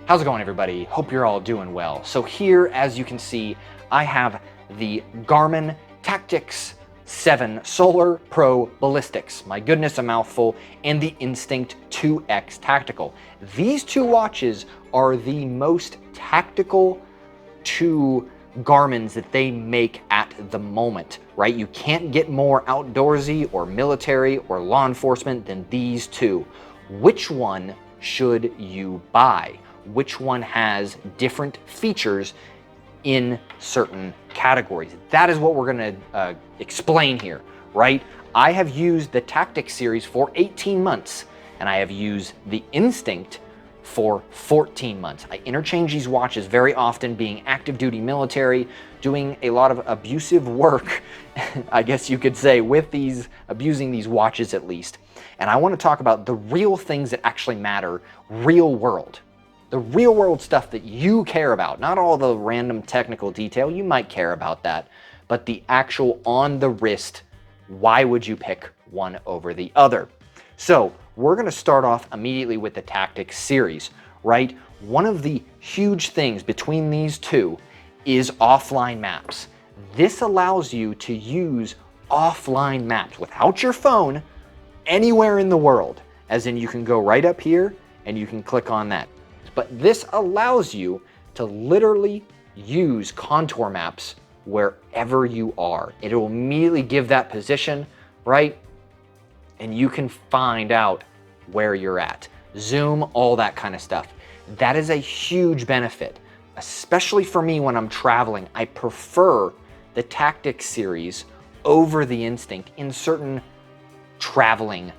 How's it going, everybody? Hope you're all doing well. So here, as you can see, I have the Garmin Tactix 7 Solar Pro Ballistics. My goodness, a mouthful. And the Instinct 2X Tactical. These two watches are the most tactical two Garmins that they make at the moment, right? You can't get more outdoorsy or military or law enforcement than these two. Which one should you buy? Which one has different features in certain categories? That is what we're going to explain here, right? I have used the Tactix series for 18 months, and I have used the Instinct for 14 months. I interchange these watches very often, being active duty military, doing a lot of abusive work, I guess you could say, with abusing these watches at least. And I want to talk about the real things that actually matter, real world. The real world stuff that you care about, not all the random technical detail, you might care about that, but the actual on the wrist, why would you pick one over the other? So we're going to start off immediately with the Tactix series, right? One of the huge things between these two is offline maps. This allows you to use offline maps without your phone anywhere in the world, as in you can go right up here and you can click on that. But this allows you to literally use contour maps wherever you are. It will immediately give that position, right? And you can find out where you're at. Zoom, all that kind of stuff. That is a huge benefit, especially for me when I'm traveling. I prefer the Tactix series over the Instinct in certain traveling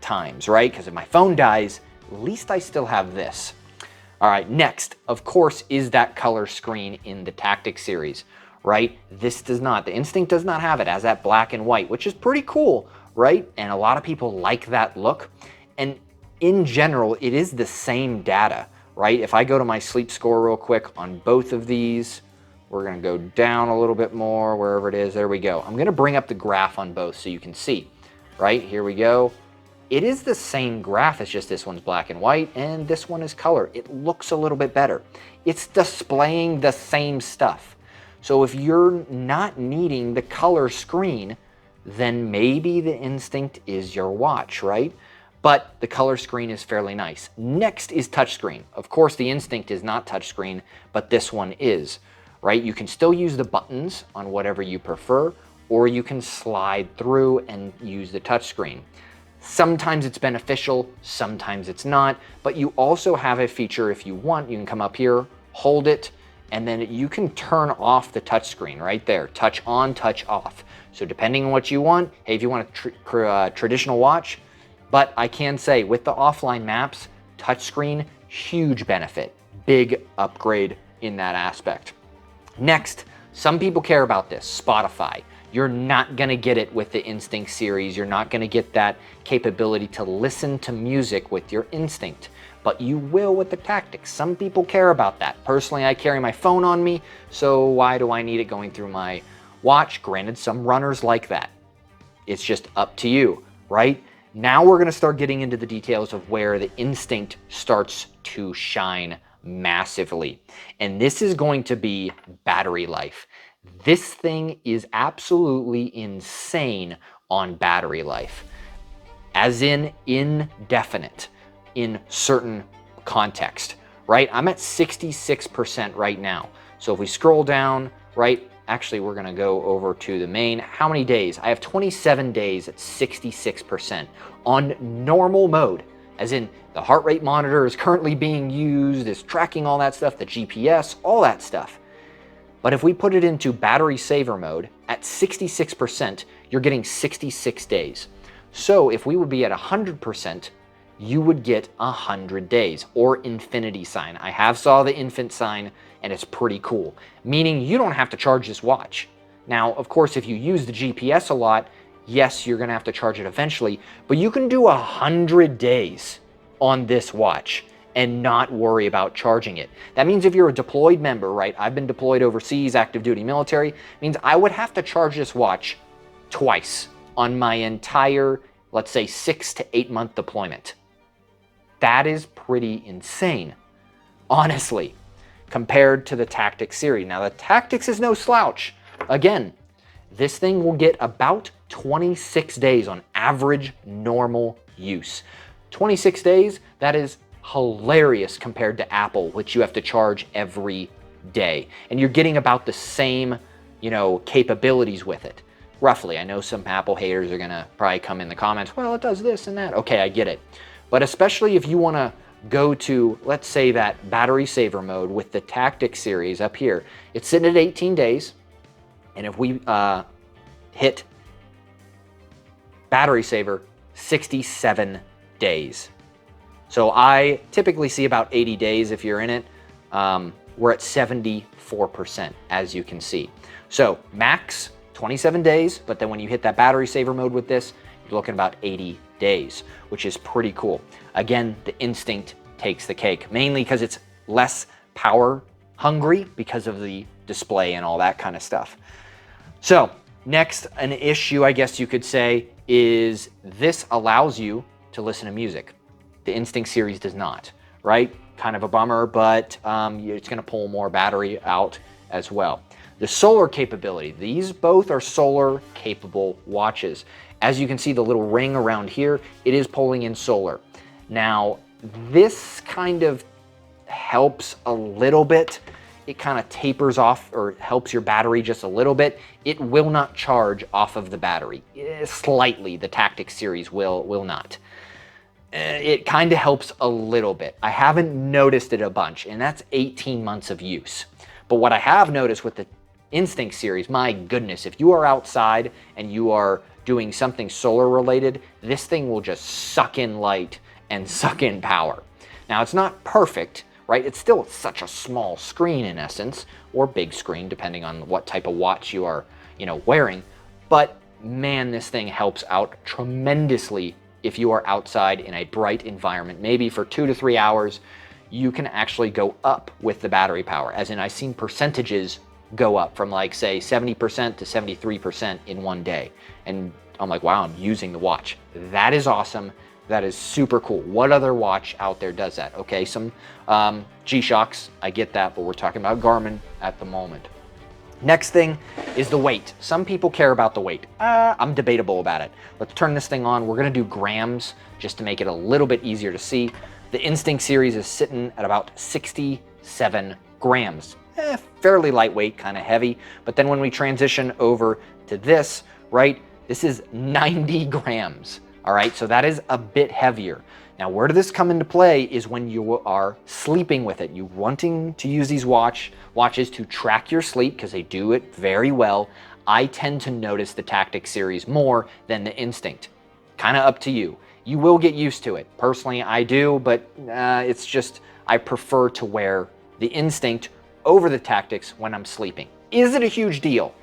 times, right? Because if my phone dies, at least I still have this. All right, next, of course, is that color screen in the Tactix series, right? This does not. The Instinct does not have it as that black and white, which is pretty cool, right? And a lot of people like that look. And in general, it is the same data, right? If I go to my sleep score real quick on both of these, we're gonna go down a little bit more, wherever it is, there we go. I'm gonna bring up the graph on both so you can see, right? Here we go. It is the same graph, it's just this one's black and white and this one is color. It looks a little bit better. It's displaying the same stuff. So if you're not needing the color screen, then maybe the Instinct is your watch, right? But the color screen is fairly nice. Next is touchscreen. Of course, the Instinct is not touchscreen, but this one is, right? You can still use the buttons on whatever you prefer, or you can slide through and use the touchscreen. Sometimes it's beneficial, sometimes it's not, but you also have a feature if you want. You can come up here, hold it, and then you can turn off the touchscreen right there. Touch on, touch off. So depending on what you want, hey, if you want a traditional watch, but I can say with the offline maps, touchscreen, huge benefit, big upgrade in that aspect. Next, some people care about this, Spotify. You're not gonna get it with the Instinct series. You're not gonna get that capability to listen to music with your Instinct, but you will with the Tactix. Some people care about that. Personally, I carry my phone on me, so why do I need it going through my watch? Granted, some runners like that. It's just up to you, right? Now we're gonna start getting into the details of where the Instinct starts to shine massively. And this is going to be battery life. This thing is absolutely insane on battery life, as in indefinite in certain context, right? I'm at 66% right now. So if we scroll down, right, actually we're gonna go over to the main. How many days? I have 27 days at 66% on normal mode, as in the heart rate monitor is currently being used, is tracking all that stuff, the GPS, all that stuff. But if we put it into battery saver mode, at 66%, you're getting 66 days. So if we would be at 100%, you would get 100 days, or infinity sign. I have saw the infant sign, and it's pretty cool, meaning you don't have to charge this watch. Now, of course, if you use the GPS a lot, yes, you're gonna have to charge it eventually, but you can do 100 days on this watch and not worry about charging it. That means if you're a deployed member, right? I've been deployed overseas, active duty military, means I would have to charge this watch twice on my entire, let's say, 6 to 8 month deployment. That is pretty insane. honestly, compared to the Tactix series. Now, the Tactix is no slouch. Again, this thing will get about 26 days on average normal use. 26 days, that is hilarious compared to Apple, which you have to charge every day. And you're getting about the same, capabilities with it. Roughly. I know some Apple haters are gonna probably come in the comments, well, it does this and that. Okay, I get it. But especially if you wanna go to, let's say, that battery saver mode with the Tactix series up here, it's sitting at 18 days. And if we hit battery saver, 67 days. So I typically see about 80 days if you're in it. We're at 74%, as you can see. So max 27 days, but then when you hit that battery saver mode with this, you're looking about 80 days, which is pretty cool. Again, the Instinct takes the cake, mainly because it's less power hungry because of the display and all that kind of stuff. So next, an issue, I guess you could say, is this allows you to listen to music. The Instinct series does not, right? Kind of a bummer, but it's gonna pull more battery out as well. The solar capability, these both are solar capable watches. As you can see, the little ring around here, it is pulling in solar. Now, this kind of helps a little bit. It kind of tapers off or helps your battery just a little bit. It will not charge off of the battery. Slightly, the Tactix series will not. It kind of helps a little bit. I haven't noticed it a bunch, and that's 18 months of use. But what I have noticed with the Instinct series, my goodness, if you are outside and you are doing something solar related, this thing will just suck in light and suck in power. Now, it's not perfect, right? It's still such a small screen in essence, or big screen, depending on what type of watch you are, wearing. But man, this thing helps out tremendously if you are outside in a bright environment. Maybe for 2 to 3 hours, you can actually go up with the battery power. As in, I've seen percentages go up from, like, say 70% to 73% in one day. And I'm like, wow, I'm using the watch. That is awesome. That is super cool. What other watch out there does that? Okay, some G-Shocks, I get that, but we're talking about Garmin at the moment. Next thing is the weight. Some people care about the weight. I'm debatable about it. Let's turn this thing on. We're gonna do grams just to make it a little bit easier to see. The Instinct series is sitting at about 67 grams. Fairly lightweight, kind of heavy. But then when we transition over to this, right, this is 90 grams. All right, so that is a bit heavier. Now, where does this come into play is when you are sleeping with it. You wanting to use these watches to track your sleep, because they do it very well. I tend to notice the Tactix series more than the Instinct. Kind of up to you. You will get used to it. Personally, I do, but it's just, I prefer to wear the Instinct over the Tactix when I'm sleeping. Is it a huge deal?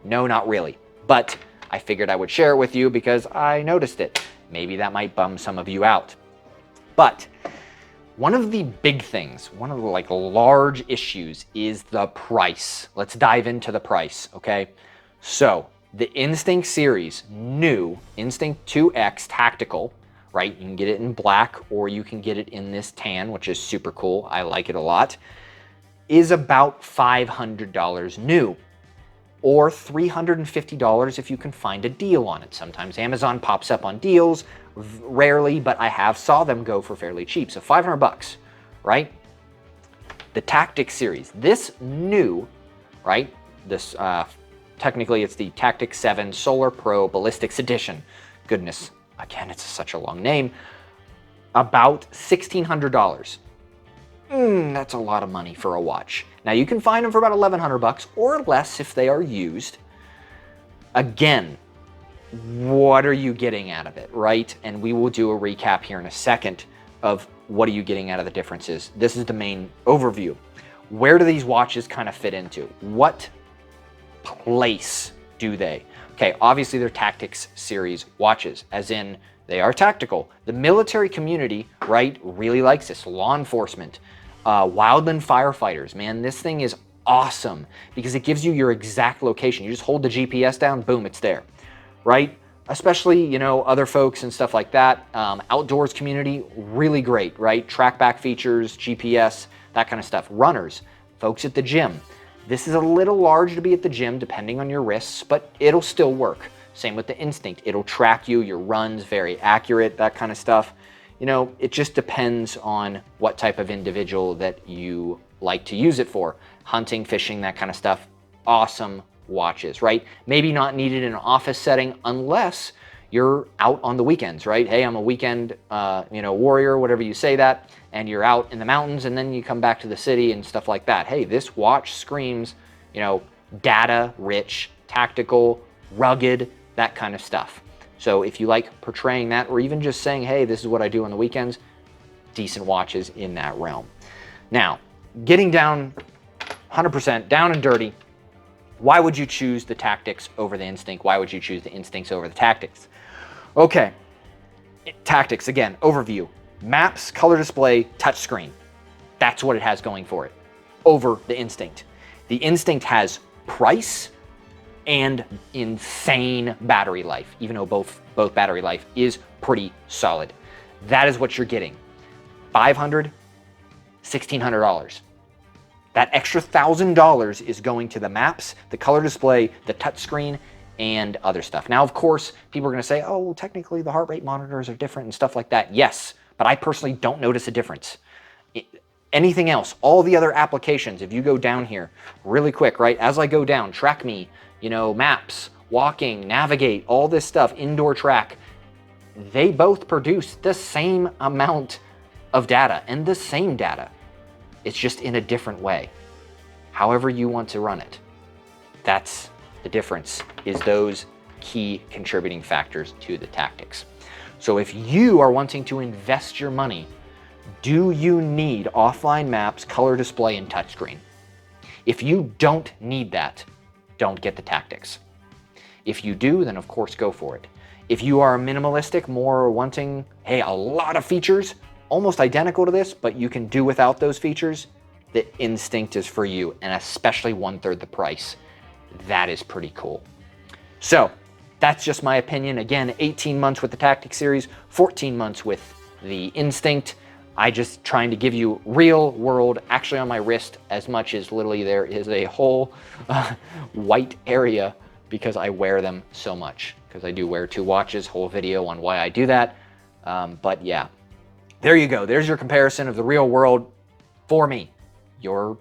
No, not really. But I figured I would share it with you because I noticed it. Maybe that might bum some of you out. But one of the big things, one of the large issues is the price. Let's dive into the price, okay? So the Instinct series, new Instinct 2X Tactical, right? You can get it in black or you can get it in this tan, which is super cool. I like it a lot. Is about $500 new, or $350 if you can find a deal on it. Sometimes Amazon pops up on deals, rarely, but I have saw them go for fairly cheap. So 500 bucks, right? The Tactix series, this new, right? This technically it's the Tactix 7 Solar Pro Ballistics Edition. Goodness, again, it's such a long name. About $1,600. That's a lot of money for a watch. Now you can find them for about 1,100 bucks or less if they are used. Again, what are you getting out of it, right? And we will do a recap here in a second of what are you getting out of the differences. This is the main overview. Where do these watches kind of fit into? What place do they? Okay, obviously they're Tactix series watches, as in they are tactical. The military community, right, really likes this. Law enforcement, wildland firefighters, man, this thing is awesome because it gives you your exact location. You just hold the GPS down, boom, it's there, right? Especially, other folks and stuff like that. Outdoors community, really great, right? Track back features, GPS, that kind of stuff. Runners, folks at the gym. This is a little large to be at the gym depending on your wrists, but it'll still work. Same with the Instinct. It'll track you, your run's very accurate, that kind of stuff. You know, it just depends on what type of individual that you like to use it for. Hunting, fishing, that kind of stuff. Awesome watches, right? Maybe not needed in an office setting unless you're out on the weekends, right? Hey, I'm a weekend, warrior, whatever you say that, and you're out in the mountains and then you come back to the city and stuff like that. Hey, this watch screams, data rich, tactical, rugged, that kind of stuff. So if you like portraying that, or even just saying, hey, this is what I do on the weekends, decent watches in that realm. Now, getting down 100% down and dirty, why would you choose the Tactix over the Instinct? Why would you choose the Instincts over the Tactix? Okay, Tactix, again, overview. Maps, color display, touchscreen. That's what it has going for it over the Instinct. The Instinct has price and insane battery life, even though both battery life is pretty solid. That is what you're getting. $500, $1,600. That extra $1,000 is going to the maps, the color display, the touchscreen, and other stuff. Now, of course, people are going to say, oh, well, technically the heart rate monitors are different and stuff like that. Yes, but I personally don't notice a difference. Anything else, all the other applications, if you go down here really quick, right, as I go down, track me, maps, walking, navigate, all this stuff, indoor track, they both produce the same amount of data and the same data. It's just in a different way. However you want to run it. That's the difference, is those key contributing factors to the Tactix. So if you are wanting to invest your money, do you need offline maps, color display, and touchscreen? If you don't need that, don't get the Tactix. If you do, then of course go for it. If you are minimalistic, more wanting, hey, a lot of features, almost identical to this, but you can do without those features, the Instinct is for you, and especially 1/3 the price. That is pretty cool. So that's just my opinion. Again, 18 months with the Tactix series, 14 months with the Instinct. I just trying to give you real world, actually on my wrist, as much as literally there is a whole white area because I wear them so much. Because I do wear 2 watches, whole video on why I do that. But yeah, there you go. There's your comparison of the real world for me. Your,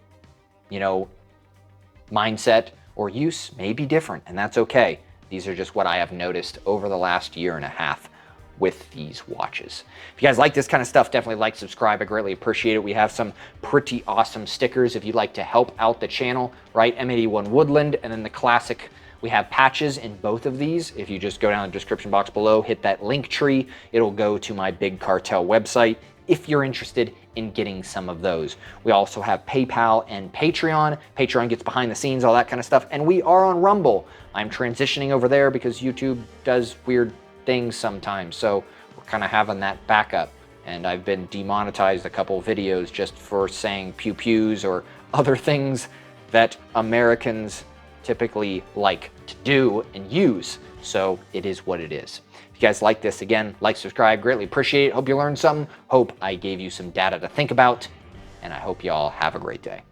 mindset or use may be different, and that's okay. These are just what I have noticed over the last 1.5 years with these watches. If you guys like this kind of stuff, definitely like, subscribe. I greatly appreciate it. We have some pretty awesome stickers if you'd like to help out the channel, right? M81 Woodland, and then the classic. We have patches in both of these. If you just go down the description box below, hit that link tree, it'll go to my Big Cartel website if you're interested in getting some of those. We also have PayPal and Patreon. Patreon gets behind the scenes, all that kind of stuff. And we are on Rumble. I'm transitioning over there because YouTube does weird things sometimes. So we're kind of having that backup. And I've been demonetized a couple videos just for saying pew-pews or other things that Americans typically like to do and use. So it is what it is. If you guys like this, again, like, subscribe, greatly appreciate it. Hope you learned something. Hope I gave you some data to think about. And I hope you all have a great day.